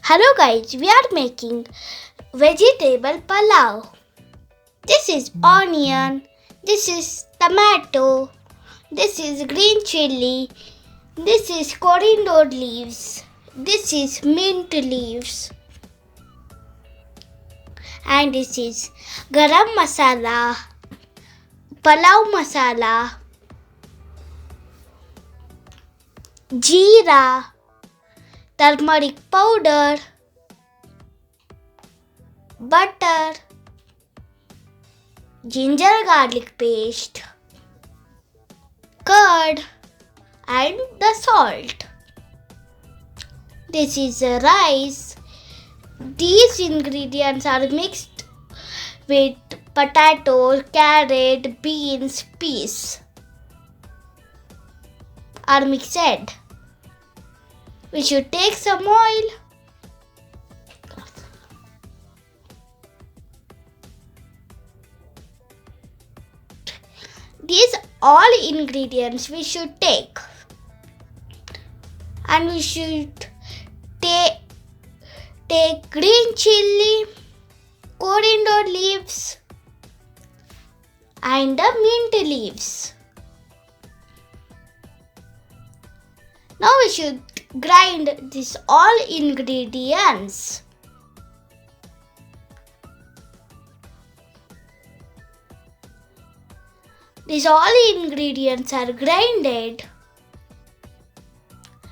Hello guys, we are making vegetable pulao. This is onion, this is tomato, this is green chilli, this is coriander leaves, this is mint leaves, and this is garam masala, pulao masala, jeera, turmeric powder, butter, ginger garlic paste, curd, and the salt. This is a rice. These ingredients are mixed with potato, carrot, beans, peas are mixed. We should take some oil. These all ingredients we should take, and we should take green chilli, coriander leaves, and the mint leaves. Now we should grind these all ingredients. These all ingredients are grinded.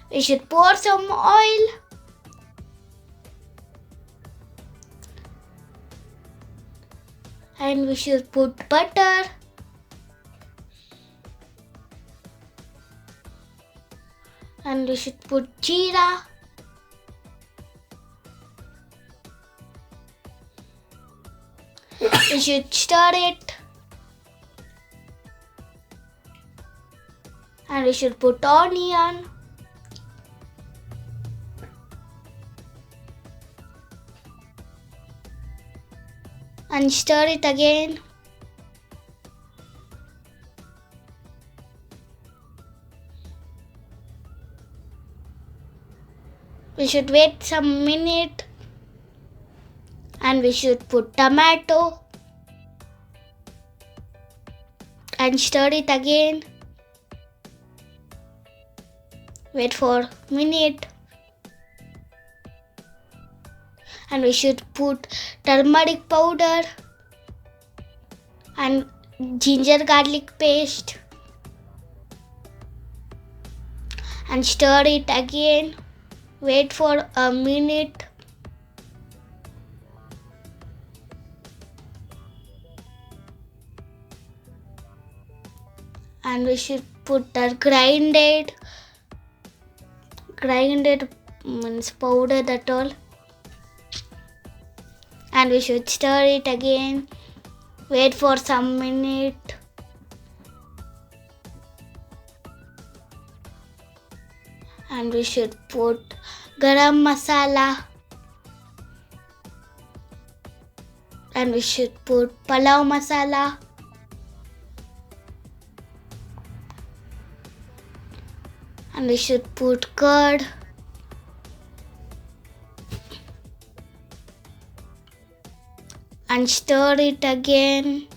We should pour some oil. And we should put butter. And we should put jeera. We should stir it. And we should put onion. And stir it again. We should wait some minute. And we should put tomato. And stir it again. Wait for a minute. And we should put turmeric powder and ginger garlic paste and stir it again. Wait for a minute. And we should put the grinded means powder, that all. And we should stir it again. Wait for some minute. And we should put garam masala. And we should put pulao masala. And we should put curd. And stir it again.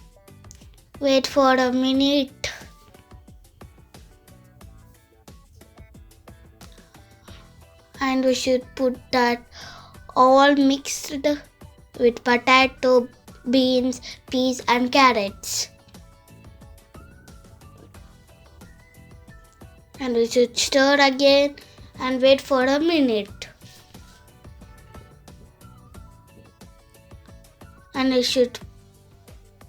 Wait for a minute. And we should put that all mixed with potato, beans, peas and carrots. And we should stir again and wait for a minute. And we should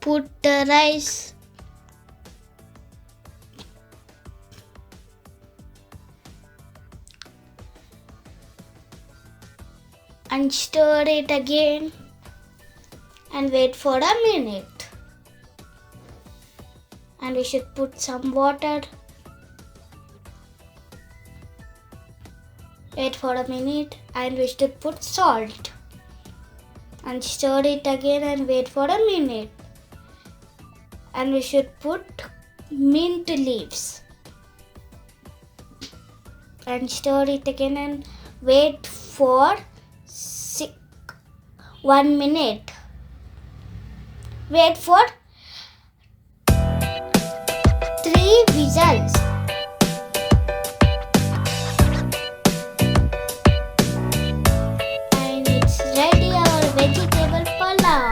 put the rice. And stir it again and wait for a minute. And we should put some water. Wait for a minute and we should put salt. And stir it again and wait for a minute. And we should put mint leaves. And stir it again and wait for 1 minute. Wait for 3 whistles. And it's ready, our vegetable pulao.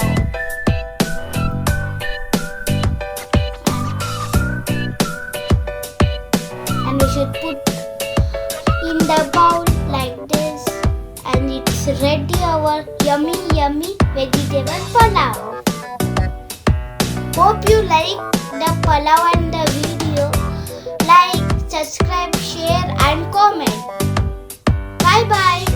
And we should put in the bowl like this. And it's ready, our yummy vegetable pulao. Hope you like the pulao and the video. Like, subscribe, share and comment. Bye bye.